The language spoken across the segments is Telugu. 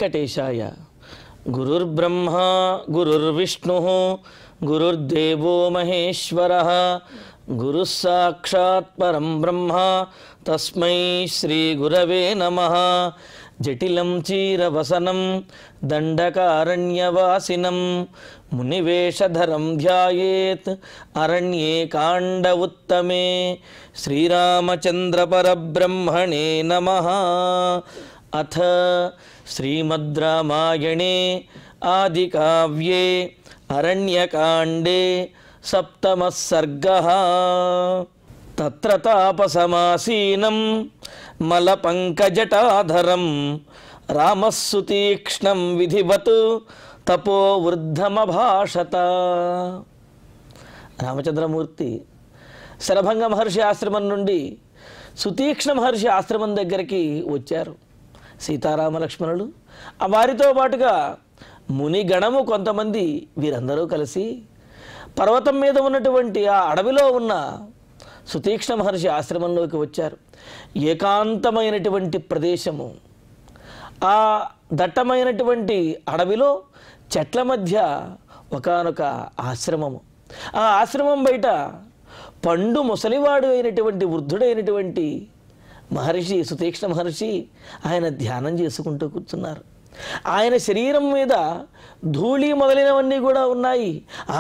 వెంకటేశాయ. గురుర్బ్రహ్మ గురుర్విష్ణు గురుర్దేవో మహేశ్వరః గురుః సాక్షాత్ పరం బ్రహ్మ తస్మై శ్రీ గురవే నమః. జటిలం చీరవసనం దండకారణ్యవాసినం మునివేషధరం ధ్యాయేత్ అరణ్యే కాండ ఉత్తమే. శ్రీరామచంద్ర పరబ్రహ్మణే నమః. అథ శ్రీమద్ రామాయణే ఆదికావ్యే అరణ్యకాండే సప్తమః సర్గః. తత్ర తాపసమాసీనం మలపంకజటాధరం రామస్సు తీక్ష్ణం విధివత్ తపో వృద్ధమభాషత. రామచంద్రమూర్తి శరభంగ మహర్షి ఆశ్రమం నుండి సుతీక్ష్ణ మహర్షి ఆశ్రమం దగ్గరికి వచ్చారు. సీతారామ లక్ష్మణులు వారితో పాటుగా మునిగణము కొంతమంది వీరందరూ కలిసి పర్వతం మీద ఉన్నటువంటి ఆ అడవిలో ఉన్న సుతీక్ష్ణ మహర్షి ఆశ్రమంలోకి వచ్చారు. ఏకాంతమైనటువంటి ప్రదేశము, ఆ దట్టమైనటువంటి అడవిలో చెట్ల మధ్య ఒకానొక ఆశ్రమము. ఆ ఆశ్రమం బయట పండు ముసలివాడు అయినటువంటి వృద్ధుడైనటువంటి మహర్షి సుతీక్ష్ణ మహర్షి ఆయన ధ్యానం చేసుకుంటూ కూర్చున్నారు. ఆయన శరీరం మీద ధూళి మొదలైనవన్నీ కూడా ఉన్నాయి.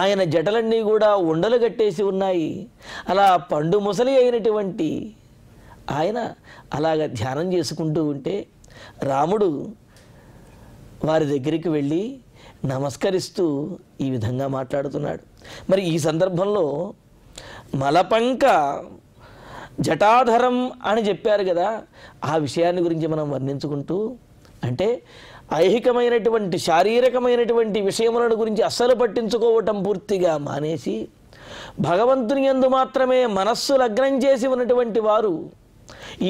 ఆయన జటలన్నీ కూడా ఉండలు కట్టేసి ఉన్నాయి. అలా పండు ముసలి అయినటువంటి ఆయన అలాగ ధ్యానం చేసుకుంటూ ఉంటే రాముడు వారి దగ్గరికి వెళ్ళి నమస్కరిస్తూ ఈ విధంగా మాట్లాడుతున్నాడు. మరి ఈ సందర్భంలో మలపంక జటాధరం అని చెప్పారు కదా, ఆ విషయాన్ని గురించి మనం వర్ణించుకుంటూ, అంటే ఐహికమైనటువంటి శారీరకమైనటువంటి విషయములను గురించి అస్సలు పట్టించుకోవటం పూర్తిగా మానేసి భగవంతుని యందు మాత్రమే మనస్సు లగ్నం చేసి ఉన్నటువంటి వారు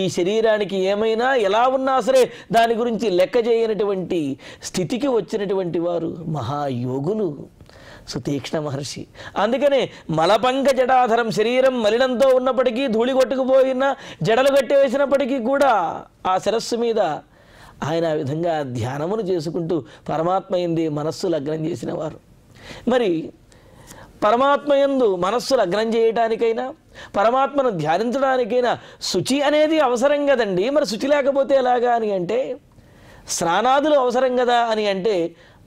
ఈ శరీరానికి ఏమైనా ఎలా ఉన్నా సరే దాని గురించి లెక్క చేయనటువంటి స్థితికి వచ్చినటువంటి వారు మహాయోగులు సుతీక్ష్ణ మహర్షి. అందుకనే మలపంక జటాధరం, శరీరం మలినంతో ఉన్నప్పటికీ ధూళి కొట్టుకుపోయిన జడలు కట్టివేసినప్పటికీ కూడా ఆ శిరస్సు మీద ఆయన ఆ విధంగా ధ్యానమును చేసుకుంటూ పరమాత్మ యందు మనస్సు లగ్నం చేసిన వారు. మరి పరమాత్మ యందు మనస్సు లగ్నం చేయడానికైనా పరమాత్మను ధ్యానించడానికైనా శుచి అనేది అవసరం కదండి. మరి శుచి లేకపోతే ఎలాగా అని అంటే స్నానాదులు అవసరం కదా అని అంటే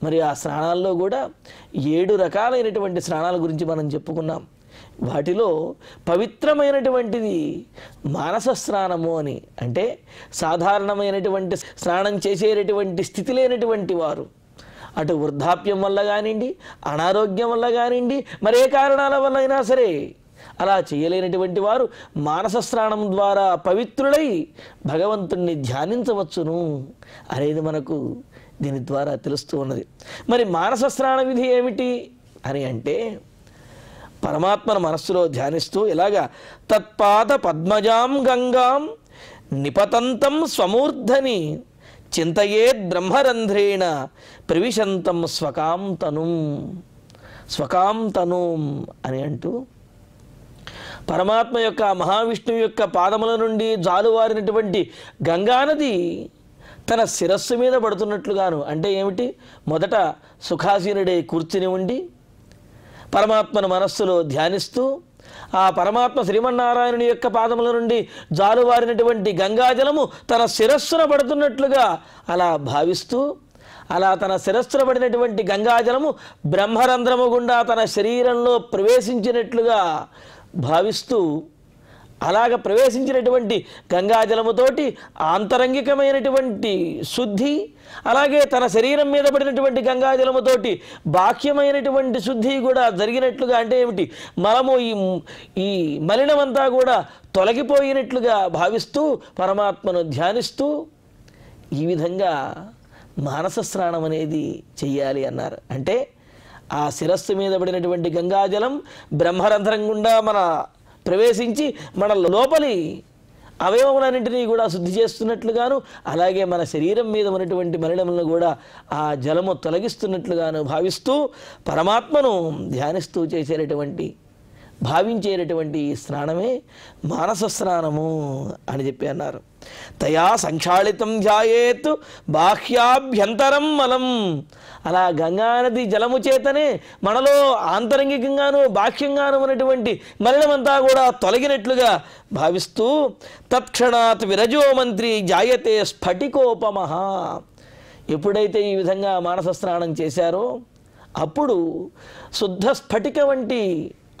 మరి ఆ స్నానాల్లో కూడా 7 రకాలైనటువంటి స్నానాల గురించి మనం చెప్పుకున్నాం. వాటిలో పవిత్రమైనటువంటిది మానస స్నానము అని, అంటే సాధారణమైనటువంటి స్నానం చేసేటటువంటి స్థితి లేనటువంటి వారు, అటు వృద్ధాప్యం వల్ల కానివ్వండి, అనారోగ్యం వల్ల కానివ్వండి, మరే కారణాల వల్ల అయినా సరే అలా చేయలేనటువంటి వారు మానస స్నానం ద్వారా పవిత్రులై భగవంతుణ్ణి ధ్యానించవచ్చును అనేది మనకు దీని ద్వారా తెలుస్తూ ఉన్నది. మరి మానస స్నాన విధి ఏమిటి అని అంటే పరమాత్మను మనస్సులో ధ్యానిస్తూ ఇలాగా తత్పాద పద్మజాం గంగాం నిపతంతం స్వమూర్ధని చింతయేద్ బ్రహ్మరంధ్రేణ ప్రవిశంతం స్వకాం తనుం అని అంటూ పరమాత్మ యొక్క మహావిష్ణువు యొక్క పాదముల నుండి జాలువారినటువంటి గంగానది తన శిరస్సు మీద పడుతున్నట్లుగాను, అంటే ఏమిటి, మొదట సుఖాసీనుడై కూర్చుని ఉండి పరమాత్మను మనస్సులో ధ్యానిస్తూ ఆ పరమాత్మ శ్రీమన్నారాయణుని యొక్క పాదముల నుండి జాలువారినటువంటి గంగాజలము తన శిరస్సున పడుతున్నట్లుగా అలా భావిస్తూ, అలా తన శిరస్సున పడినటువంటి గంగాజలము బ్రహ్మరంధ్రము గుండా తన శరీరంలో ప్రవేశించినట్లుగా భావిస్తూ, అలాగ ప్రవేశించినటువంటి గంగాజలముతోటి ఆంతరంగికమైనటువంటి శుద్ధి, అలాగే తన శరీరం మీద పడినటువంటి గంగాజలముతోటి బాహ్యమైనటువంటి శుద్ధి కూడా జరిగినట్లుగా, అంటే ఏమిటి, మలము ఈ మలినమంతా కూడా తొలగిపోయినట్లుగా భావిస్తూ పరమాత్మను ధ్యానిస్తూ ఈ విధంగా మానస స్నానం అనేది చెయ్యాలి అన్నారు. అంటే ఆ శిరస్సు మీద పడినటువంటి గంగాజలం బ్రహ్మరంధ్రం గుండా మన ప్రవేశించి మన లోపలి అవయవములన్నింటినీ కూడా శుద్ధి చేస్తున్నట్లుగాను, అలాగే మన శరీరం మీద ఉన్నటువంటి మలినములను కూడా ఆ జలము తొలగిస్తున్నట్లుగాను భావిస్తూ పరమాత్మను ధ్యానిస్తూ చేసేటటువంటి భావించేటటువంటి ఈ స్నానమే మానస స్నానము అని చెప్పి అన్నారు. తయా సంక్షాళితం ధ్యాయేత్ బాహ్యాభ్యంతరం మలం. అలా గంగానది జలము చేతనే మనలో ఆంతరంగికంగాను బాహ్యంగాను ఉన్నటువంటి మలినమంతా కూడా తొలగినట్లుగా భావిస్తూ తత్క్షణాత్ విరజో మంత్రి జాయతే స్ఫటికోపమః. ఎప్పుడైతే ఈ విధంగా మానస స్నానం చేశారో అప్పుడు శుద్ధ స్ఫటిక వంటి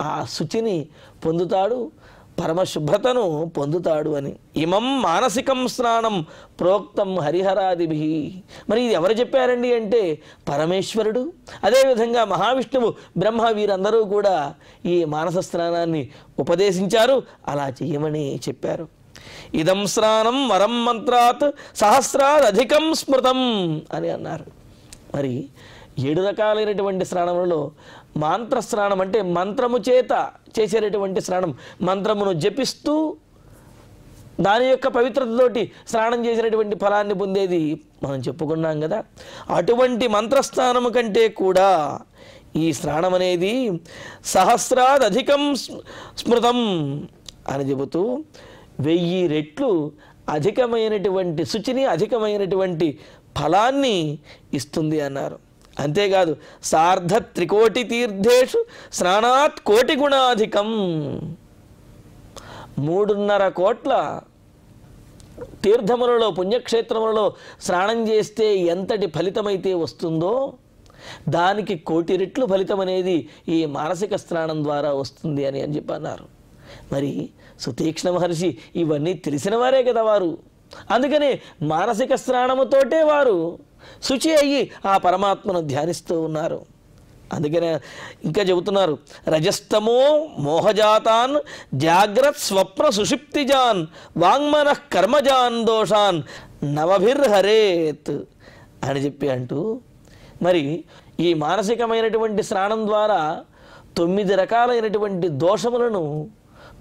ఆ శుచిని పొందుతాడు, పరమశుభ్రతను పొందుతాడు అని. ఇమం మానసికం స్నానం ప్రోక్తం హరిహరాదిభి. మరి ఇది ఎవరు చెప్పారండి అంటే పరమేశ్వరుడు, అదేవిధంగా మహావిష్ణువు, బ్రహ్మ వీరందరూ కూడా ఈ మానస స్నానాన్ని ఉపదేశించారు, అలా చేయమని చెప్పారు. ఇదం స్నానం వరం మంత్రాత్ సహస్రాదధికం స్మృతం అని అన్నారు. మరి 7 రకాలైనటువంటి స్నానములలో మంత్ర స్నానం అంటే మంత్రము చేత చేసేటటువంటి స్నానం, మంత్రమును జపిస్తూ దాని యొక్క పవిత్రతతోటి స్నానం చేసినటువంటి ఫలాన్ని పొందేది మనం చెప్పుకున్నాం కదా. అటువంటి మంత్రస్నానము కంటే కూడా ఈ స్నానం అనేది సహస్రాదధికం స్మృతం అని చెబుతూ 1000 రెట్లు అధికమైనటువంటి శుచిని, అధికమైనటువంటి ఫలాన్ని ఇస్తుంది అన్నారు. అంతేకాదు సార్ధ త్రికోటి తీర్థేషు స్నానాత్ కోటి గుణాధికం. 3.5 కోట్ల తీర్థములలో, పుణ్యక్షేత్రములలో స్నానం చేస్తే ఎంతటి ఫలితమైతే వస్తుందో దానికి 1 కోటి రెట్లు ఫలితం అనేది ఈ మానసిక స్నానం ద్వారా వస్తుంది అని చెప్పన్నారు. మరి సుతీక్ష్ణ మహర్షి ఇవన్నీ తెలిసిన వారే కదా వారు. అందుకని మానసిక స్నానముతోటే వారు శుచి అయ్యి ఆ పరమాత్మను ధ్యానిస్తూ ఉన్నారు. అందుకనే ఇంకా చెబుతున్నారు, రజస్తమో మోహజాతాన్ జాగ్రత్ స్వప్న సుషిప్తిజాన్ వాంగ్మనః కర్మజాన్ దోషాన్ నవభిర్హరేత్ అని చెప్పి అంటూ, మరి ఈ మానసికమైనటువంటి స్నానం ద్వారా 9 రకాలైనటువంటి దోషములను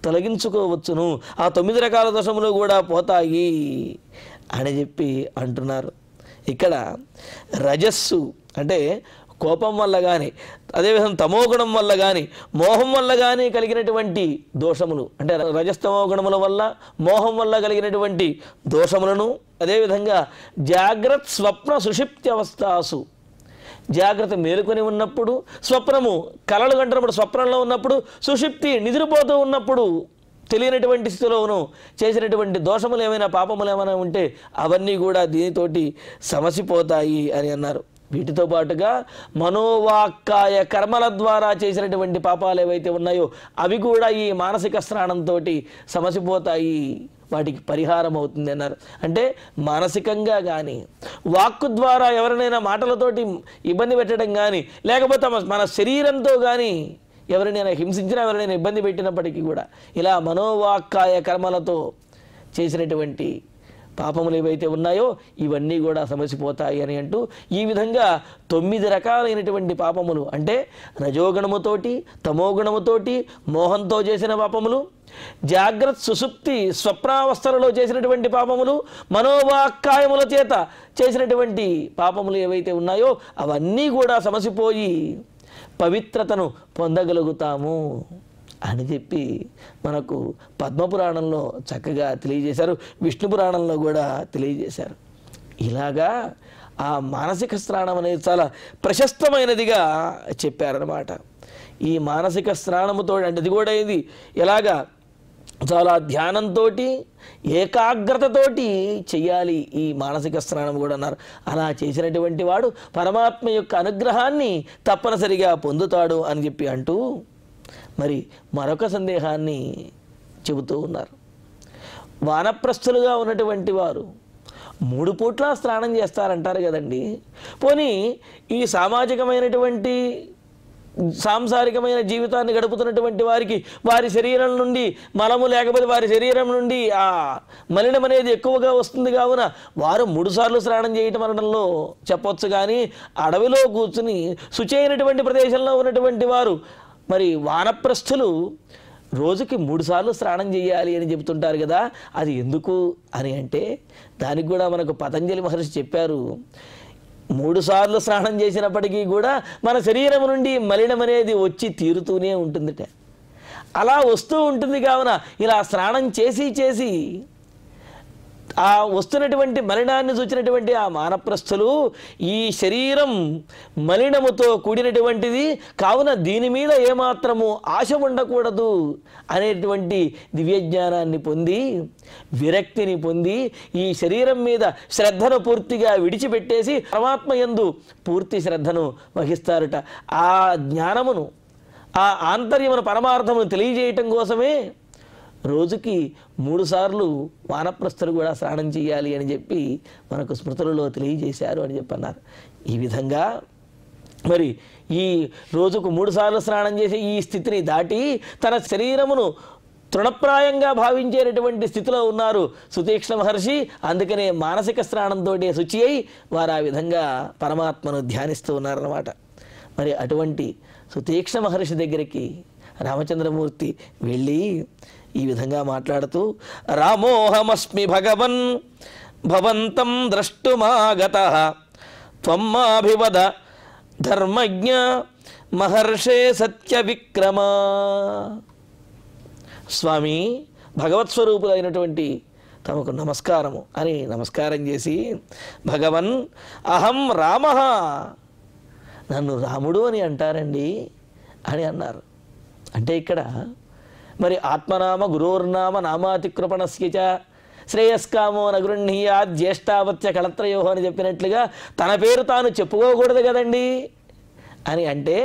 తొలగించుకోవచ్చును, ఆ 9 రకాల దోషములు కూడా పోతాయి అని చెప్పి అంటున్నారు. ఇక్కడ రజస్సు అంటే కోపం వల్ల కానీ, అదేవిధంగా తమోగుణం వల్ల కానీ, మోహం వల్ల కానీ కలిగినటువంటి దోషములు అంటే రజస్తమో గుణముల వల్ల, మోహం వల్ల కలిగినటువంటి దోషములను, అదేవిధంగా జాగ్రత్త స్వప్న సుషిప్తి అవస్థాసు, జాగ్రత్త మేలుకొని ఉన్నప్పుడు, స్వప్నము కలలు కంటున్నప్పుడు, స్వప్నంలో ఉన్నప్పుడు, సుషిప్తి నిద్రపోతూ ఉన్నప్పుడు, తెలియనటువంటి స్థితిలోను చేసినటువంటి దోషములు ఏమైనా పాపములు ఏమైనా ఉంటే అవన్నీ కూడా దీనితోటి సమసిపోతాయి అని అన్నారు. వీటితో పాటుగా మనోవాక్కాయ కర్మల ద్వారా చేసినటువంటి పాపాలు ఏవైతే ఉన్నాయో అవి కూడా ఈ మానసిక స్నానంతో సమసిపోతాయి, వాటికి పరిహారం అవుతుంది అన్నారు. అంటే మానసికంగా కానీ, వాక్కు ద్వారా ఎవరినైనా మాటలతోటి ఇబ్బంది పెట్టడం కానీ, లేకపోతే మన శరీరంతో కానీ ఎవరినైనా హింసించినా, ఎవరినైనా ఇబ్బంది పెట్టినప్పటికీ కూడా ఇలా మనోవాక్కాయ కర్మలతో చేసినటువంటి పాపములు ఏవైతే ఉన్నాయో ఇవన్నీ కూడా సమసిపోతాయి అని అంటూ, ఈ విధంగా 9 రకాలైనటువంటి పాపములు అంటే రజోగుణముతోటి, తమోగుణముతోటి, మోహంతో చేసిన పాపములు, జాగ్రత్త సుషుప్తి స్వప్నావస్థలలో చేసినటువంటి పాపములు, మనోవాక్కాయముల చేత చేసినటువంటి పాపములు ఏవైతే ఉన్నాయో అవన్నీ కూడా సమసిపోయి పవిత్రతను పొందగలుగుతాము అని చెప్పి మనకు పద్మపురాణంలో చక్కగా తెలియజేశారు, విష్ణు పురాణంలో కూడా తెలియజేశారు. ఇలాగా ఆ మానసిక స్నానం అనేది చాలా ప్రశస్తమైనదిగా చెప్పారన్నమాట. ఈ మానసిక స్నానముతో అంటే అది కూడా ఇది ఎలాగా చాలా ధ్యానంతో, ఏకాగ్రతతోటి చెయ్యాలి ఈ మానసిక స్నానం కూడా అన్నారు. అలా చేసినటువంటి వాడు పరమాత్మ యొక్క అనుగ్రహాన్ని తప్పనిసరిగా పొందుతాడు అని చెప్పి అంటూ మరి మరొక సందేహాన్ని చెబుతూ ఉన్నారు. వానప్రస్థులుగా ఉన్నటువంటి వారు 3 పూట్ల స్నానం చేస్తారంటారు కదండి. పోనీ ఈ సామాజికమైనటువంటి సాంసారికమైన జీవితాన్ని గడుపుతున్నటువంటి వారికి వారి శరీరం నుండి మలము లేకపోతే వారి శరీరం నుండి ఆ మలినం అనేది ఎక్కువగా వస్తుంది కావున వారు 3 సార్లు స్నానం చేయటం అనడంలో చెప్పొచ్చు. కానీ అడవిలో కూర్చుని శుచైనటువంటి ప్రదేశంలో ఉన్నటువంటి వారు మరి వానప్రస్థులు రోజుకి 3 సార్లు స్నానం చేయాలి అని చెబుతుంటారు కదా, అది ఎందుకు అని అంటే దానికి కూడా మనకు పతంజలి మహర్షి చెప్పారు. 3 సార్లు స్నానం చేసినప్పటికీ కూడా మన శరీరం నుండి మలినం అనేది వచ్చి తీరుతూనే ఉంటుందిట. అలా వస్తూ ఉంటుంది. కావున ఇలా స్నానం చేసి చేసి ఆ వస్తున్నటువంటి మలినాన్ని చూచినటువంటి ఆ మానప్రస్థులు ఈ శరీరం మలినముతో కూడినటువంటిది, కావున దీని మీద ఏమాత్రము ఆశ ఉండకూడదు అనేటువంటి దివ్యజ్ఞానాన్ని పొంది విరక్తిని పొంది ఈ శరీరం మీద శ్రద్ధను పూర్తిగా విడిచిపెట్టేసి పరమాత్మ యందు పూర్తి శ్రద్ధను వహిస్తారట. ఆ జ్ఞానమును, ఆ ఆంతర్యమును, పరమార్థమును తెలియజేయటం కోసమే రోజుకి 3 సార్లు వానప్రస్థులు కూడా స్నానం చేయాలి అని చెప్పి మనకు స్మృతులలో తెలియజేశారు అని చెప్పన్నారు. ఈ విధంగా మరి ఈ రోజుకు 3 సార్లు స్నానం చేసే ఈ స్థితిని దాటి తన శరీరమును తృణప్రాయంగా భావించేటటువంటి స్థితిలో ఉన్నారు సుతీక్ష్ణ మహర్షి. అందుకనే మానసిక స్నానంతో శుచి అయి వారు ఆ విధంగా పరమాత్మను ధ్యానిస్తూ ఉన్నారన్నమాట. మరి అటువంటి సుతీక్ష్ణ మహర్షి దగ్గరికి రామచంద్రమూర్తి వెళ్ళి ఈ విధంగా మాట్లాడుతూ, రామోహమస్మి భగవన్ భవంతం ద్రష్టుమాగతః త్వం మాభివద ధర్మజ్ఞ మహర్షే సత్య విక్రమ. స్వామి, భగవత్స్వరూపులైనటువంటి తమకు నమస్కారము అని నమస్కారం చేసి, భగవన్ అహం రామః, నన్ను రాముడు అని అంటారండి అని అన్నారు. అంటే ఇక్కడ మరి ఆత్మనామ గురోర్నామ నామాతికృపణస్య చ శ్రేయస్కామో నగృహ్ణీయాత్ జ్యేష్ఠావత్య కళత్రయో అని చెప్పినట్లుగా తన పేరు తాను చెప్పుకోకూడదు కదండి అని అంటే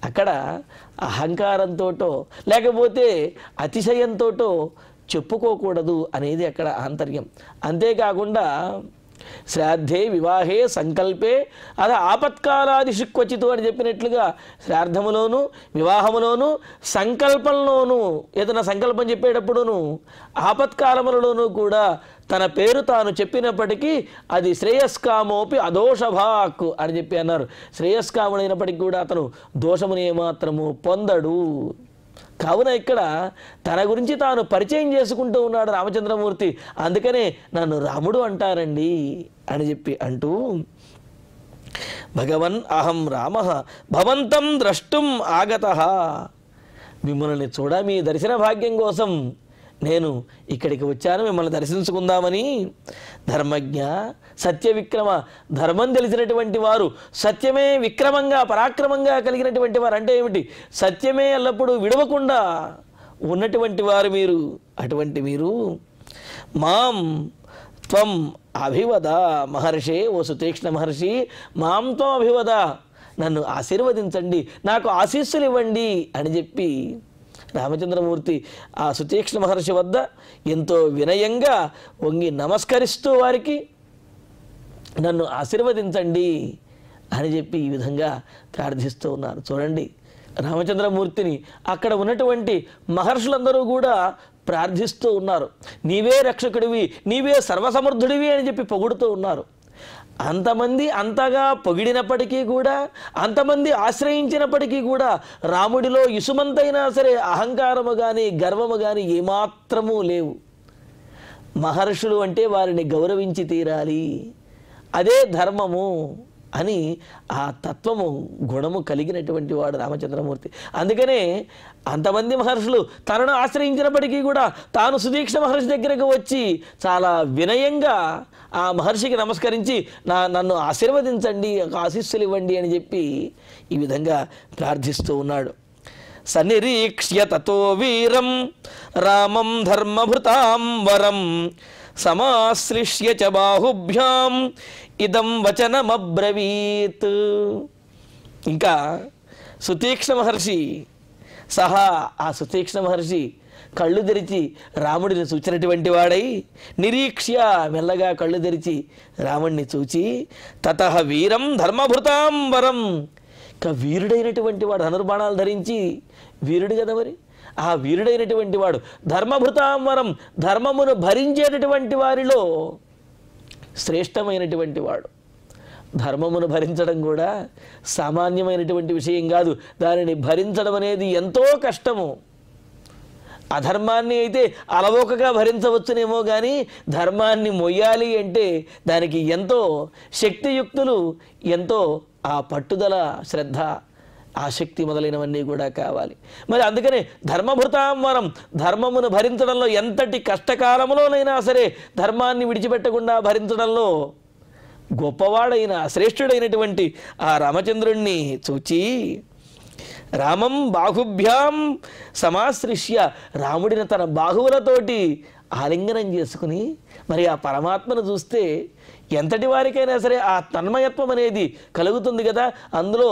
అక్కడ అహంకారంతోటో లేకపోతే అతిశయంతోటో చెప్పుకోకూడదు అనేది అక్కడ ఆంతర్యం. అంతేకాకుండా శ్రాద్ధే వివాహే సంకల్పే అది ఆపత్కాలాదిషు క్వచితు అని చెప్పినట్లుగా శ్రాద్ధములోను వివాహములోను సంకల్పంలోనూ ఏదైనా సంకల్పం చెప్పేటప్పుడును ఆపత్కాలములలోనూ కూడా తన పేరు తాను చెప్పినప్పటికీ అది శ్రేయస్కామోపి అదోషభాక్ అని చెప్పి అన్నారు. శ్రేయస్కాముడైనప్పటికీ కూడా అతను దోషముని ఏమాత్రము పొందడు. కావున ఇక్కడ తన గురించి తాను పరిచయం చేసుకుంటూ ఉన్నాడు రామచంద్రమూర్తి. అందుకనే నన్ను రాముడు అంటారండి అని చెప్పి అంటూ, భగవన్ అహం రామః భవంతం ద్రష్టుం ఆగతః, మిమ్మల్ని చూడ మీ దర్శన భాగ్యం కోసం నేను ఇక్కడికి వచ్చాను, మిమ్మల్ని దర్శించుకుందామని. ధర్మజ్ఞ సత్య విక్రమ, ధర్మం తెలిసినటువంటి వారు, సత్యమే విక్రమంగా పరాక్రమంగా కలిగినటువంటి వారు. అంటే ఏమిటి? సత్యమే ఎల్లప్పుడూ విడవకుండా ఉన్నటువంటి వారు మీరు. అటువంటి మీరు మాం త్వం అభివద మహర్షే, ఓ సుతీక్ష్ణ మహర్షి, మాం త్వం అభివద, నన్ను ఆశీర్వదించండి, నాకు ఆశీస్సులు ఇవ్వండి అని చెప్పి రామచంద్రమూర్తి ఆ సుతీక్ష్ణ మహర్షి వద్ద ఎంతో వినయంగా వంగి నమస్కరిస్తూ వారికి నన్ను ఆశీర్వదించండి అని చెప్పి ఈ విధంగా ప్రార్థిస్తూ ఉన్నారు. చూడండి, రామచంద్రమూర్తిని అక్కడ ఉన్నటువంటి మహర్షులందరూ కూడా ప్రార్థిస్తూ ఉన్నారు. నీవే రక్షకుడివి, నీవే సర్వసమర్థుడివి అని చెప్పి పొగుడుతూ ఉన్నారు. అంతమంది అంతగా పొగిడినప్పటికీ కూడా, అంతమంది ఆశ్రయించినప్పటికీ కూడా రాముడిలో ఇసుమంతైనా సరే అహంకారము కానీ గర్వము కానీ ఏమాత్రమూ లేవు. మహర్షులు అంటే వారిని గౌరవించి తీరాలి, అదే ధర్మము అని ఆ తత్వము గుణము కలిగినటువంటి వాడు రామచంద్రమూర్తి. అందుకనే అంతమంది మహర్షులు తనను ఆశ్రయించినప్పటికీ కూడా తాను సుదీక్ష మహర్షి దగ్గరకు వచ్చి చాలా వినయంగా ఆ మహర్షికి నమస్కరించి నన్ను ఆశీర్వదించండి, ఆశీస్సులు ఇవ్వండి అని చెప్పి ఈ విధంగా ప్రార్థిస్తూ ఉన్నాడు. సన్నిరీక్ష్య తతో వీరం రామం ధర్మభృతాం వరం సమాశ్లిష్య చ బాహుభ్యాం ఇదం వచనమబ్రవీత్. ఇంకా సుతీక్ష్ణ మహర్షి ఆ సుతీక్ష్ణ మహర్షి కళ్ళు తెరిచి రాముడిని చూచినటువంటి వాడై నిరీక్ష్య మెల్లగా కళ్ళు తెరిచి రాముడిని చూచి తతః వీరం ధర్మభృతాం వరం, ఇక వీరుడైనటువంటి వాడు ధనుర్బాణాలు ధరించి వీరుడు కదా మరి, ఆ వీరుడైనటువంటి వాడు ధర్మభృతాం వరం, ధర్మమును భరించేటటువంటి వారిలో శ్రేష్టమైనటువంటి వాడు. ధర్మమును భరించడం కూడా సామాన్యమైనటువంటి విషయం కాదు, దానిని భరించడం అనేది ఎంతో కష్టము. అధర్మాన్ని అయితే అలవోకగా భరించవచ్చునేమో కానీ ధర్మాన్ని మొయ్యాలి అంటే దానికి ఎంతో శక్తియుక్తులు, ఎంతో ఆ పట్టుదల, శ్రద్ధ ఆసక్తి మొదలైనవన్నీ కూడా కావాలి. మరి అందుకనే ధర్మభృతాం వరం, ధర్మమును భరించడంలో ఎంతటి కష్టకాలంలోనైనా సరే ధర్మాన్ని విడిచిపెట్టకుండా భరించడంలో గొప్పవాడైన శ్రేష్ఠుడైనటువంటి ఆ రామచంద్రుణ్ణి చూచి రామం బాహుభ్యాం సమాశ్రిష్య, రాముడిని తన బాహువులతోటి ఆలింగనం చేసుకుని మరి ఆ పరమాత్మను చూస్తే ఎంతటి వారికైనా సరే ఆ తన్మయత్వం అనేది కలుగుతుంది కదా. అందులో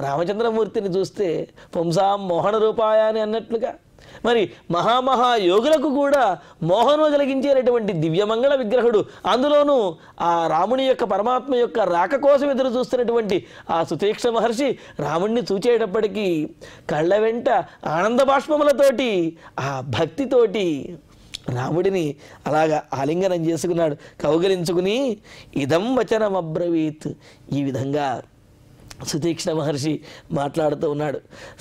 రామచంద్రమూర్తిని చూస్తే పుంసాం మోహన రూపాయ అని అన్నట్లుగా మరి మహాయోగులకు కూడా మోహనం కలిగించేటటువంటి దివ్యమంగళ విగ్రహుడు. అందులోనూ ఆ రాముని యొక్క పరమాత్మ యొక్క రాక కోసం ఎదురు చూస్తున్నటువంటి ఆ సుతీక్ష్ణ మహర్షి రాముణ్ణి చూచేటప్పటికీ కళ్ళ వెంట ఆనంద బాష్పములతోటి ఆ భక్తితోటి రాముడిని అలాగా ఆలింగనం చేసుకున్నాడు, కౌగిలించుకుని ఇదం వచనం అబ్రవీత్. ఈ విధంగా సుతీక్ష్ణ మహర్షి మాట్లాడుతూ ఉన్నాడు.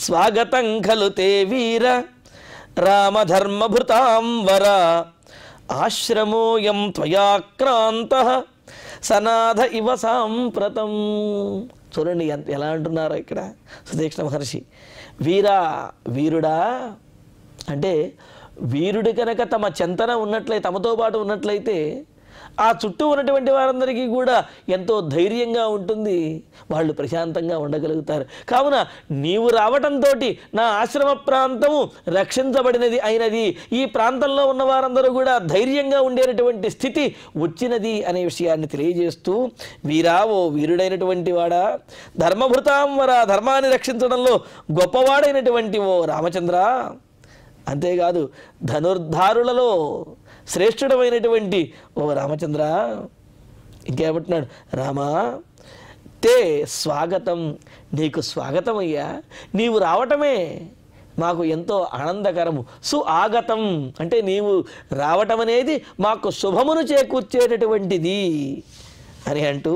స్వాగతం ఖలు తే వీర రామధర్మభృతాం వర, ఆశ్రమోయం త్వయాక్రాంతః సనాథ ఇవ సాంప్రతం. చూడండి ఎలా అంటున్నారో ఇక్కడ సుతీక్ష్ణ మహర్షి. వీరుడా అంటే వీరుడి కనుక తమ చెంతన ఉన్నట్లయితే, తమతో పాటు ఉన్నట్లయితే ఆ చుట్టూ ఉన్నటువంటి వారందరికీ కూడా ఎంతో ధైర్యంగా ఉంటుంది, వాళ్ళు ప్రశాంతంగా ఉండగలుగుతారు. కావున నీవు రావటంతో నా ఆశ్రమ ప్రాంతము రక్షించబడినది అయినది, ఈ ప్రాంతంలో ఉన్న వారందరూ కూడా ధైర్యంగా ఉండేటటువంటి స్థితి వచ్చినది అనే విషయాన్ని తెలియజేస్తూ, వీరా ఓ వీరుడైనటువంటి వాడా, ధర్మభృతాం వర, ధర్మాన్ని రక్షించడంలో గొప్పవాడైనటువంటి ఓ రామచంద్ర, అంతేకాదు ధనుర్ధారులలో శ్రేష్ఠుడమైనటువంటి ఓ రామచంద్ర, ఇంకేమంటున్నాడు, రామా తే స్వాగతం, నీకు స్వాగతం అయ్యా, నీవు రావటమే మాకు ఎంతో ఆనందకరము. సుఆగతం అంటే నీవు రావటం అనేది మాకు శుభమును చేకూర్చేటటువంటిది అని అంటూ,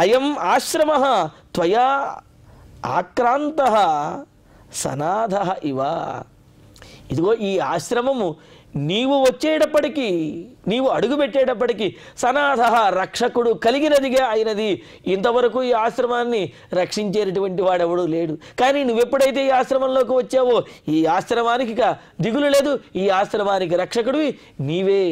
అయం ఆశ్రమ త్వయా ఆక్రాంత సనాథ ఇవ, ఇదిగో ఈ ఆశ్రమము నీవు వచ్చేటప్పటికీ, నీవు అడుగుపెట్టేటప్పటికీ సనాథ రక్షకుడు కలిగినదిగా అయినది. ఇంతవరకు ఈ ఆశ్రమాన్ని రక్షించేటటువంటి వాడెవడూ లేడు, కానీ నువ్వెప్పుడైతే ఈ ఆశ్రమంలోకి వచ్చావో ఈ ఆశ్రమానికి దిగులు లేదు, ఈ ఆశ్రమానికి రక్షకుడివి నీవే.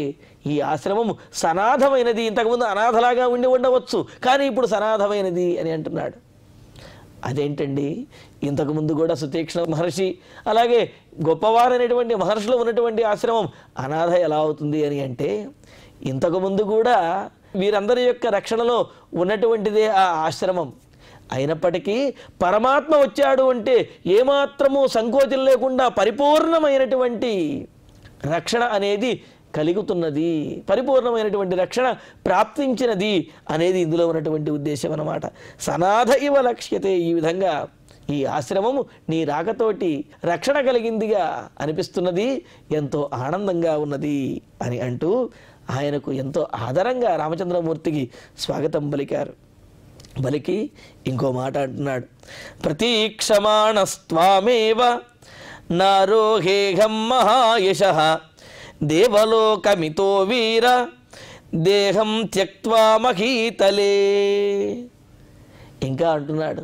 ఈ ఆశ్రమము సనాథమైనది, ఇంతకుముందు అనాథలాగా ఉండి ఉండవచ్చు, కానీ ఇప్పుడు సనాథమైనది అని అంటున్నాడు. అదేంటండి, ఇంతకుముందు కూడా సుతీక్ష్ణ మహర్షి అలాగే గొప్పవారైనటువంటి మహర్షులు ఉన్నటువంటి ఆశ్రమం అనాథ ఎలా అవుతుంది అని అంటే, ఇంతకుముందు కూడా వీరందరి యొక్క రక్షణలో ఉన్నటువంటిదే ఆ ఆశ్రమం. అయినప్పటికీ పరమాత్మ వచ్చాడు అంటే ఏమాత్రము సంకోచం లేకుండా పరిపూర్ణమైనటువంటి రక్షణ అనేది కలుగుతున్నది, పరిపూర్ణమైనటువంటి రక్షణ ప్రాప్తించినది అనేది ఇందులో ఉన్నటువంటి ఉద్దేశం అన్నమాట. సనాథ ఇవ లక్ష్యతే, ఈ విధంగా ఈ ఆశ్రమము నీ రాకతోటి రక్షణ కలిగిందిగా అనిపిస్తున్నది, ఎంతో ఆనందంగా ఉన్నది అని అంటూ ఆయనకు ఎంతో ఆదరంగా రామచంద్రమూర్తికి స్వాగతం పలికారు. పలికి ఇంకో మాట అంటున్నాడు, ప్రతీక్షమాణస్త్వామేవ నారోహేహం మహాయశః దేవలోకమితో వీర దేహం త్యక్త్వా మహీతలే. ఇంకా అంటున్నాడు,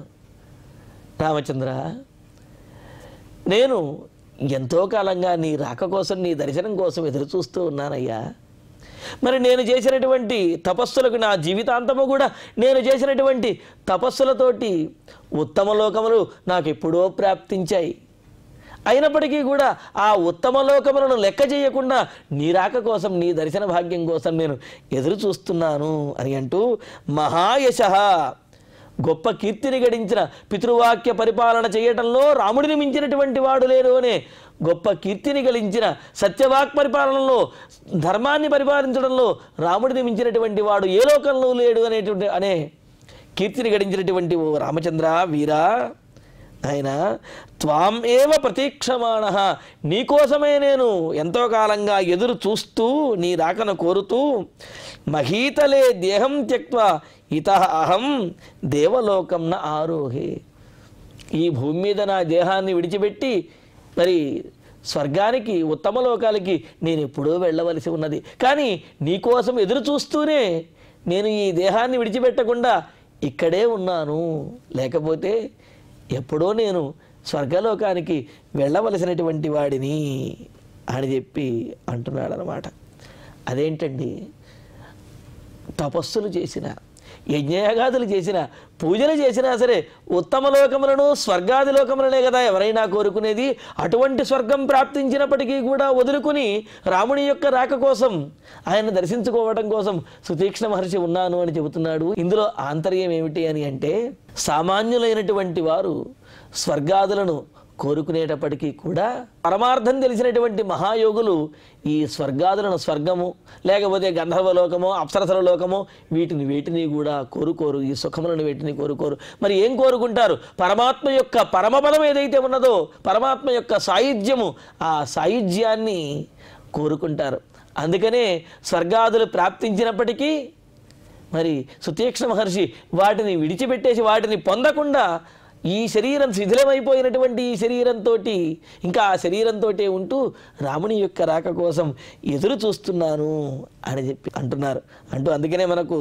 రామచంద్ర నేను ఎంతో కాలంగా నీ రాక కోసం, నీ దర్శనం కోసం ఎదురు చూస్తూ ఉన్నానయ్యా. మరి నేను చేసినటువంటి తపస్సులకు నా జీవితాంతము కూడా నేను చేసినటువంటి తపస్సులతోటి ఉత్తమ లోకములు నాకు ఎప్పుడో ప్రాప్తించాయి. అయినప్పటికీ కూడా ఆ ఉత్తమ లోకములను లెక్క చేయకుండా నీ రాక కోసం, నీ దర్శన భాగ్యం కోసం నేను ఎదురు చూస్తున్నాను అని అంటూ, మహాయశః గొప్ప కీర్తిని గడించిన, పితృవాక్య పరిపాలన చేయటంలో రాముడిని మించినటువంటి వాడు లేరు అనే గొప్ప కీర్తిని గడించిన, సత్యవాక్ పరిపాలనలో ధర్మాన్ని పరిపాలించడంలో రాముడిని మించినటువంటి వాడు ఏ లోకంలో లేడు అనే కీర్తిని గడించినటువంటి ఓ రామచంద్ర వీరా, ఆయన త్వాం ఏవ ప్రతీక్షమాణః, నీకోసమే నేను ఎంతో కాలంగా ఎదురు చూస్తూ నీ రాకను కోరుతూ, మహీతలే దేహం త్యక్త్వా ఇతః అహం దేవలోకం న ఆరోహే, ఈ భూమి మీద నా దేహాన్ని విడిచిపెట్టి మరి స్వర్గానికి, ఉత్తమ లోకాలకి నేను ఎప్పుడూ వెళ్ళవలసి ఉన్నది. కానీ నీకోసం ఎదురు చూస్తూనే నేను ఈ దేహాన్ని విడిచిపెట్టకుండా ఇక్కడే ఉన్నాను, లేకపోతే ఎప్పుడో నేను స్వర్గలోకానికి వెళ్ళవలసినటువంటి వాడిని అని చెప్పి అంటున్నాడు అన్నమాట. అదేంటండి, తపస్సులు చేసిన, యజ్ఞయాగాదులు చేసిన, పూజలు చేసినా సరే ఉత్తమ లోకములను స్వర్గాది లోకములనే కదా ఎవరైనా కోరుకునేది. అటువంటి స్వర్గం ప్రాప్తించినప్పటికీ కూడా వదులుకుని రాముని యొక్క రాక కోసం, ఆయన దర్శించుకోవడం కోసం సుతీక్ష్ణ మహర్షి ఉన్నాను అని చెబుతున్నాడు. ఇందులో ఆంతర్యం ఏమిటి అని అంటే, సామాన్యులైనటువంటి వారు స్వర్గాదులను కోరుకునేటప్పటికీ కూడా పరమార్థం తెలిసినటువంటి మహాయోగులు ఈ స్వర్గాదులను, స్వర్గము లేకపోతే గంధర్వలోకము, అప్సరసల లోకము, వీటిని కూడా కోరుకోరు. ఈ సుఖములను వీటిని కోరుకోరు. మరి ఏం కోరుకుంటారు? పరమాత్మ యొక్క పరమపదం ఏదైతే ఉన్నదో, పరమాత్మ యొక్క సాయుధ్యము, ఆ సాయుధ్యాన్ని కోరుకుంటారు. అందుకనే స్వర్గాదులు ప్రాప్తించినప్పటికీ మరి సుతీక్ష్ణ మహర్షి వాటిని విడిచిపెట్టేసి, వాటిని పొందకుండా ఈ శరీరం శిథిలమైపోయినటువంటి ఈ శరీరంతో, ఇంకా ఆ శరీరంతో ఉంటూ రాముని యొక్క రాక కోసం ఎదురు చూస్తున్నాను అని చెప్పి అంటున్నారు. అందుకనే మనకు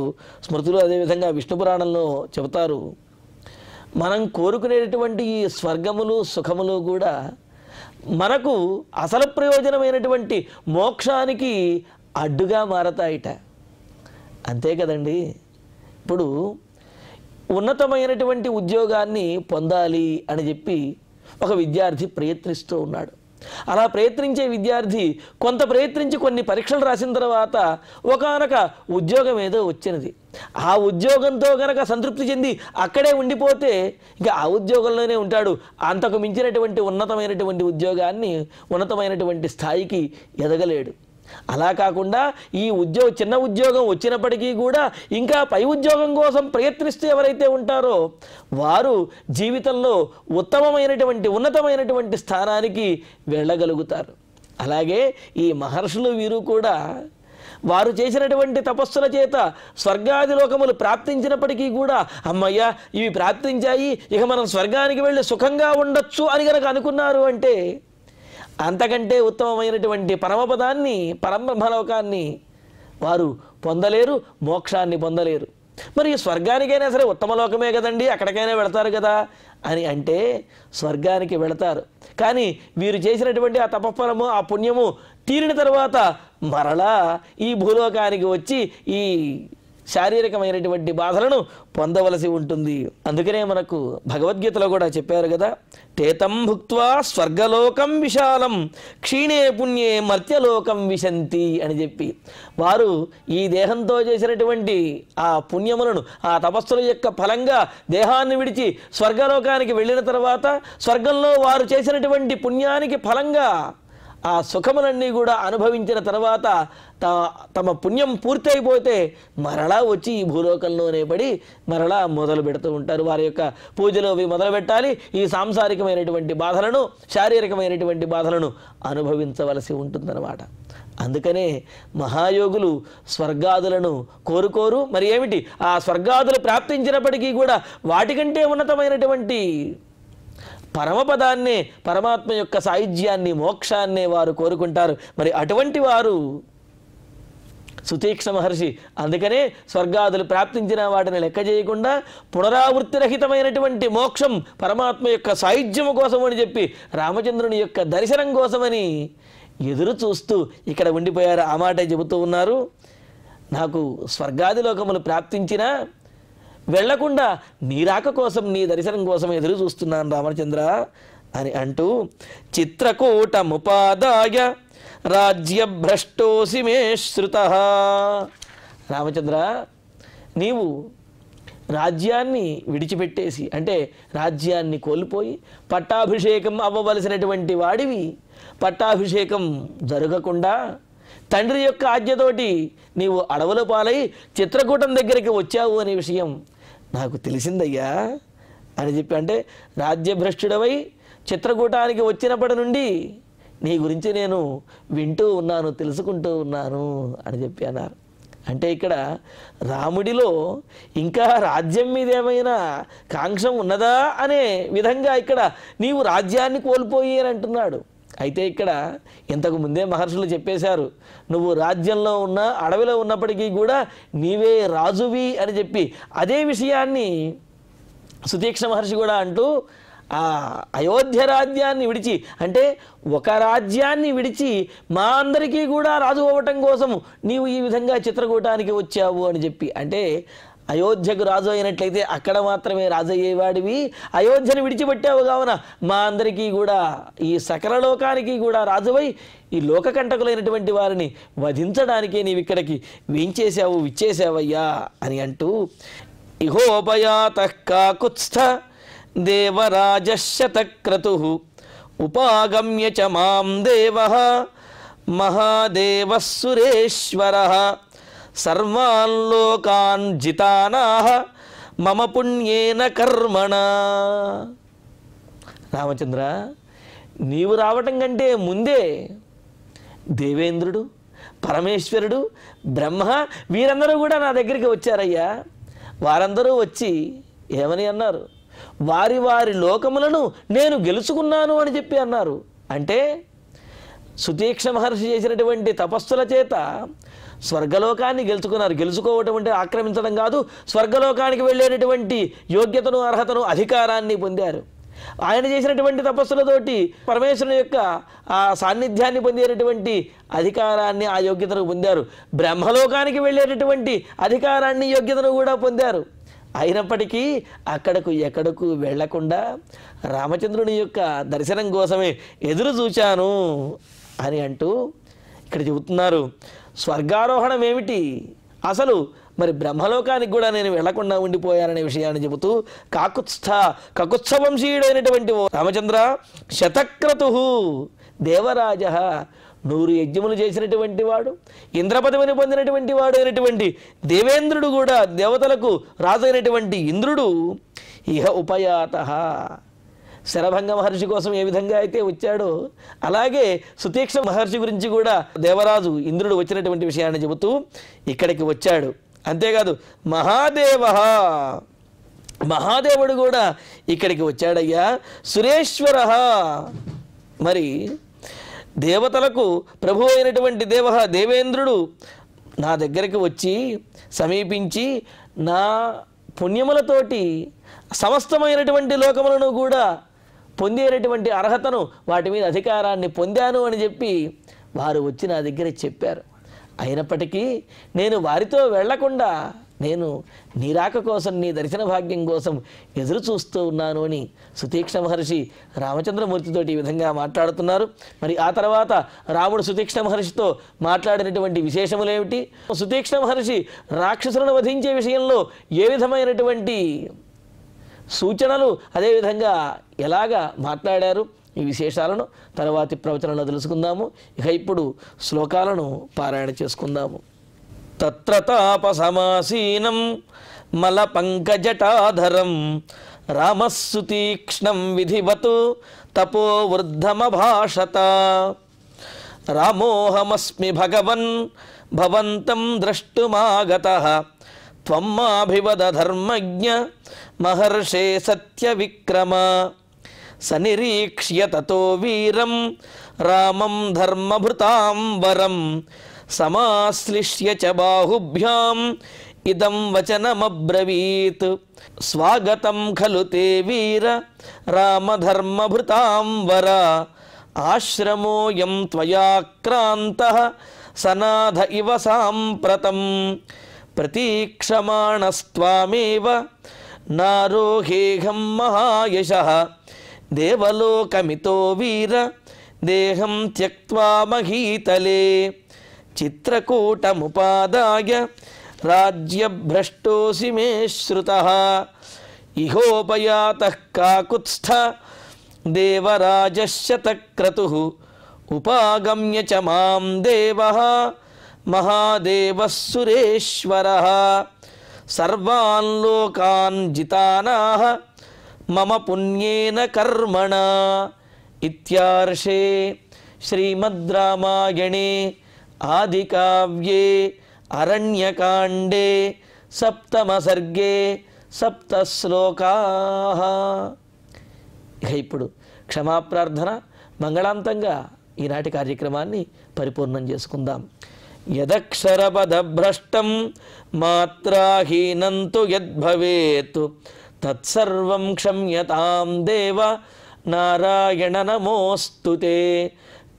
స్మృతులు, అదేవిధంగా విష్ణు పురాణంలో చెబుతారు, మనం కోరుకునేటటువంటి ఈ స్వర్గములు, సుఖములు కూడా మనకు అసలు ప్రయోజనమైనటువంటి మోక్షానికి అడ్డుగా మారతాయిట. అంతే కదండి. ఇప్పుడు ఉన్నతమైనటువంటి ఉద్యోగాన్ని పొందాలి అని చెప్పి ఒక విద్యార్థి ప్రయత్నిస్తూ ఉన్నాడు. అలా ప్రయత్నించే విద్యార్థి కొంత ప్రయత్నించి కొన్ని పరీక్షలు రాసిన తర్వాత ఒకానొక ఉద్యోగం ఏదో వచ్చినది. ఆ ఉద్యోగంతో కనుక సంతృప్తి చెంది అక్కడే ఉండిపోతే ఇంకా ఆ ఉద్యోగంలోనే ఉంటాడు. అంతకు మించినటువంటి ఉన్నతమైనటువంటి ఉద్యోగాన్ని, ఉన్నతమైనటువంటి స్థాయికి ఎదగలేడు. అలా కాకుండా ఈ చిన్న ఉద్యోగం వచ్చినప్పటికీ కూడా ఇంకా పై ఉద్యోగం కోసం ప్రయత్నిస్తూ ఎవరైతే ఉంటారో వారు జీవితంలో ఉత్తమమైనటువంటి, ఉన్నతమైనటువంటి స్థానానికి వెళ్ళగలుగుతారు. అలాగే ఈ మహర్షులు వీరు కూడా వారు చేసినటువంటి తపస్సుల చేత స్వర్గాది లోకములు ప్రాప్తించినప్పటికీ కూడా అమ్మయ్య ఇవి ప్రాప్తించాయి, ఇక మనం స్వర్గానికి వెళ్ళి సుఖంగా ఉండొచ్చు అని కనుక అనుకున్నారు అంటే అంతకంటే ఉత్తమమైనటువంటి పరమపదాన్ని, పరమబ్రహ్మలోకాన్ని వారు పొందలేరు, మోక్షాన్ని పొందలేరు. మరి స్వర్గానికైనా సరే ఉత్తమ లోకమే కదండి, అక్కడికైనా వెళతారు కదా అని అంటే స్వర్గానికి వెళతారు. కానీ వీరు చేసినటువంటి ఆ తపఫలము, ఆ పుణ్యము తీరిన తర్వాత మరలా ఈ భూలోకానికి వచ్చి ఈ శారీరకమైనటువంటి బాధలను పొందవలసి ఉంటుంది. అందుకనే మనకు భగవద్గీతలో కూడా చెప్పారు కదా, తేతం భుక్త్వా స్వర్గలోకం విశాలం క్షీణే పుణ్యే మర్త్యలోకం విశంతి అని చెప్పి వారు ఈ దేహంతో చేసినటువంటి ఆ పుణ్యములను, ఆ తపస్సుల యొక్క ఫలంగా దేహాన్ని విడిచి స్వర్గలోకానికి వెళ్ళిన తర్వాత స్వర్గంలో వారు చేసినటువంటి పుణ్యానికి ఫలంగా ఆ సుఖములన్నీ కూడా అనుభవించిన తర్వాత తమ పుణ్యం పూర్తయిపోతే మరలా వచ్చి ఈ భూలోకంలోనే పడి మరలా మొదలు పెడుతూ ఉంటారు. వారి యొక్క పూజలు అవి మొదలు పెట్టాలి. ఈ సాంసారికమైనటువంటి బాధలను, శారీరకమైనటువంటి బాధలను అనుభవించవలసి ఉంటుందన్నమాట. అందుకనే మహాయోగులు స్వర్గాదులను కోరుకోరు. మరి ఏమిటి? ఆ స్వర్గాదులు ప్రాప్తించినప్పటికీ కూడా వాటికంటే ఉన్నతమైనటువంటి పరమపదాన్నే, పరమాత్మ యొక్క సాయుధ్యాన్ని, మోక్షాన్నే వారు కోరుకుంటారు. మరి అటువంటి వారు సుతీక్ష్ణ మహర్షి అందుకనే స్వర్గాదులు ప్రాప్తించిన వాటిని లెక్క చేయకుండా పునరావృత్తిరహితమైనటువంటి మోక్షం, పరమాత్మ యొక్క సాయుధ్యము కోసమని చెప్పి రామచంద్రుని యొక్క దర్శనం కోసమని ఎదురు చూస్తూ ఇక్కడ ఉండిపోయారు. ఆ మాటే చెబుతూ ఉన్నారు, నాకు స్వర్గాది లోకములు ప్రాప్తించినా వెళ్లకుండా నీ రాక కోసం, నీ దర్శనం కోసం ఎదురు చూస్తున్నాను రామచంద్ర అని అంటూ, చిత్రకూటముపాదాయ రాజ్యభ్రష్టోసి మే శ్రుతః. రామచంద్ర, నీవు రాజ్యాన్ని విడిచిపెట్టేసి, అంటే రాజ్యాన్ని కోల్పోయి పట్టాభిషేకం అవ్వవలసినటువంటి వాడివి, పట్టాభిషేకం జరగకుండా తండ్రి యొక్క ఆజ్ఞతోటి నీవు అడవుల పాలై చిత్రకూటం దగ్గరికి వచ్చావు అనే విషయం నాకు తెలిసిందయ్యా అని చెప్పి, అంటే రాజ్యభ్రష్టుడవై చిత్రకూటానికి వచ్చినప్పటి నుండి నీ గురించి నేను వింటూ ఉన్నాను, తెలుసుకుంటూ ఉన్నాను అని చెప్పి అన్నారు. అంటే ఇక్కడ రాముడిలో ఇంకా రాజ్యం మీద ఏమైనా కాంక్షం ఉన్నదా అనే విధంగా ఇక్కడ నీవు రాజ్యాన్ని కోల్పోయి అని అంటున్నాడు. అయితే ఇక్కడ ఇంతకు ముందే మహర్షులు చెప్పేశారు, నువ్వు రాజ్యంలో ఉన్న, అడవిలో ఉన్నప్పటికీ కూడా నీవే రాజువి అని చెప్పి అదే విషయాన్ని సుతీక్ష్ణ మహర్షి కూడా అంటూ ఆ అయోధ్య రాజ్యాన్ని విడిచి, అంటే ఒక రాజ్యాన్ని విడిచి మా అందరికీ కూడా రాజు అవ్వటం కోసం నీవు ఈ విధంగా చిత్రకూటానికి వచ్చావు అని చెప్పి, అంటే అయోధ్యకు రాజు అయినట్లయితే అక్కడ మాత్రమే రాజు అయ్యేవాడివి, అయోధ్యను విడిచిపెట్టావు కావున మా అందరికీ కూడా ఈ సకల లోకానికి కూడా రాజువై ఈ లోకకంటకులైనటువంటి వారిని వధించడానికే నీవు ఇక్కడికి వేంచేశావు, విచ్చేశావయ్యా అని అంటూ, ఇహోపయాతః కాకుత్స్థ దేవరాజశతక్రతుః ఉపాగమ్య చ మాం దేవః మహాదేవః సురేశ్వరః సర్వాన్ లోకాన్ జితానాః మమ పుణ్యేన కర్మణ. రామచంద్ర, నీవు రావటం కంటే ముందే దేవేంద్రుడు, పరమేశ్వరుడు, బ్రహ్మ వీరందరూ కూడా నా దగ్గరికి వచ్చారయ్యా. వారందరూ వచ్చి ఏమని అన్నారు? వారి వారి లోకములను నేను గెలుచుకున్నాను అని చెప్పి అన్నారు. అంటే సుతీక్ష్ణ మహర్షి చేసినటువంటి తపస్సుల చేత స్వర్గలోకాన్ని గెలుచుకున్నారు. గెలుచుకోవటం అంటే ఆక్రమించడం కాదు, స్వర్గలోకానికి వెళ్ళేటటువంటి యోగ్యతను, అర్హతను, అధికారాన్ని పొందారు. ఆయన చేసినటువంటి తపస్సులతోటి పరమేశ్వరుని యొక్క ఆ సాన్నిధ్యాన్ని పొందేటటువంటి అధికారాన్ని, ఆ యోగ్యతను పొందారు. బ్రహ్మలోకానికి వెళ్ళేటటువంటి అధికారాన్ని, యోగ్యతను కూడా పొందారు. అయినప్పటికీ అక్కడకు ఎక్కడకు వెళ్లకుండా రామచంద్రుని యొక్క దర్శనం కోసమే ఎదురు చూచాను అని అంటూ ఇక్కడ చెబుతున్నారు. స్వర్గారోహణం ఏమిటి, అసలు మరి బ్రహ్మలోకానికి కూడా నేను వెళ్లకుండా ఉండిపోయాననే విషయాన్ని చెబుతూ, కకుత్స్థ వంశీయుడైనటువంటి ఓ రామచంద్ర, శతక్రతు దేవరాజ, 100 యజ్ఞములు చేసినటువంటి వాడు, ఇంద్రపదవిని పొందినటువంటి వాడు అయినటువంటి దేవేంద్రుడు కూడా, దేవతలకు రాజు అయినటువంటి ఇంద్రుడు, ఇహ ఉపయాత, శరభంగ మహర్షి కోసం ఏ విధంగా అయితే వచ్చాడో అలాగే సుతీక్ష్ణ మహర్షి గురించి కూడా దేవరాజు ఇంద్రుడు వచ్చినటువంటి విషయాన్ని చెబుతూ ఇక్కడికి వచ్చాడు. అంతేకాదు మహాదేవుడు కూడా ఇక్కడికి వచ్చాడయ్యా. సురేశ్వర, మరి దేవతలకు ప్రభు అయినటువంటి దేవేంద్రుడు నా దగ్గరికి వచ్చి సమీపించి నా పుణ్యములతోటి సమస్తమైనటువంటి లోకములను కూడా పొందేటటువంటి అర్హతను, వాటి మీద అధికారాన్ని పొందాను అని చెప్పి వారు వచ్చి నా దగ్గర చెప్పారు. అయినప్పటికీ నేను వారితో వెళ్లకుండా నేను నీ రాక కోసం, నీ దర్శన భాగ్యం కోసం ఎదురు చూస్తూ ఉన్నాను అని సుతీక్ష్ణ మహర్షి రామచంద్రమూర్తితోటి ఈ విధంగా మాట్లాడుతున్నారు. మరి ఆ తర్వాత రాముడు సుతీక్ష్ణ మహర్షితో మాట్లాడినటువంటి విశేషములేమిటి, సుతీక్ష్ణ మహర్షి రాక్షసులను వధించే విషయంలో ఏ విధమైనటువంటి సూచనలు, అదేవిధంగా ఎలాగా మాట్లాడారు, ఈ విశేషాలను తర్వాతి ప్రవచనంలో తెలుసుకుందాము. ఇక ఇప్పుడు శ్లోకాలను పారాయణ చేసుకుందాము. తత్ర తాపసమాసీనం మలపంకజటాధరం రామస్సుతీక్ష్ణం విధివతు తపోవృద్ధమభాషత. రామోహమస్మి భగవన్ భవంతం ద్రష్టుమాగతః త్వం మాభివద ధర్మజ్ఞ మహర్షే సత్యవిక్రమ. సనిరీక్ష్య తతో వీరం రామం ధర్మభృతాం వరం సమాశ్లిష్య చ బాహుభ్యాం ఇదం వచనమబ్రవీత్. స్వాగతం ఖలు తే వీర రామధర్మభృతాం వర ఆశ్రమోయం త్వయా క్రాంతః సనాథ ఇవ సాంప్రతం. ప్రతీక్షమాణస్త్వామేవ నారోహేహం మహాయశః దేవలోకమితో వీర దేహం త్యక్త్వా మహీతలే. చిత్రకూటముపాదాయ రాజ్యభ్రష్టోసి మే శ్రుతః. ఇహోపయాతః కాకుత్స్థ దేవరాజశతక్రతుః ఉపాగమ్య చ మాం దేవః మహాదేవః సురేశ్వరః సర్వాన్ లోకాన్ జితానాః మమ పుణ్యేన కర్మణ. ఇత్యార్షే శ్రీమద్ రామాయణే ఆదికావ్యే అరణ్యకాండే సప్తమ సర్గే సప్త శ్లోకాః. ఇక ఇప్పుడు క్షమాప్రార్థన మంగళాంతంగా ఈనాటి కార్యక్రమాన్ని పరిపూర్ణం చేసుకుందాం. యదక్షరపదభ్రష్టం మాత్రాహీనం తు యద్భవేత్ తత్సర్వం క్షమ్యతాం దేవ నారాయణ నమోస్తుతే.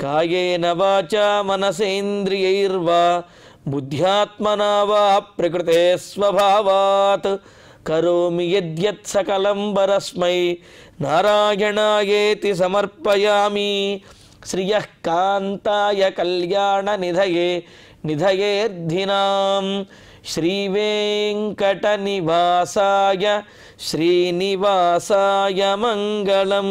కాయేన వాచా మనసేంద్రియైర్వా బుద్ధ్యాత్మనా వా ప్రకృతే స్వభావాత్ కరోమి యద్యత్ సకలం పరస్మై నారాయణాయేతి సమర్పయామి. శ్రియః కాంతాయ కళ్యాణ నిధయే నిధయేర్ధినాం శ్రీవేంకట నివాసాయ శ్రీనివాసాయ మంగళం.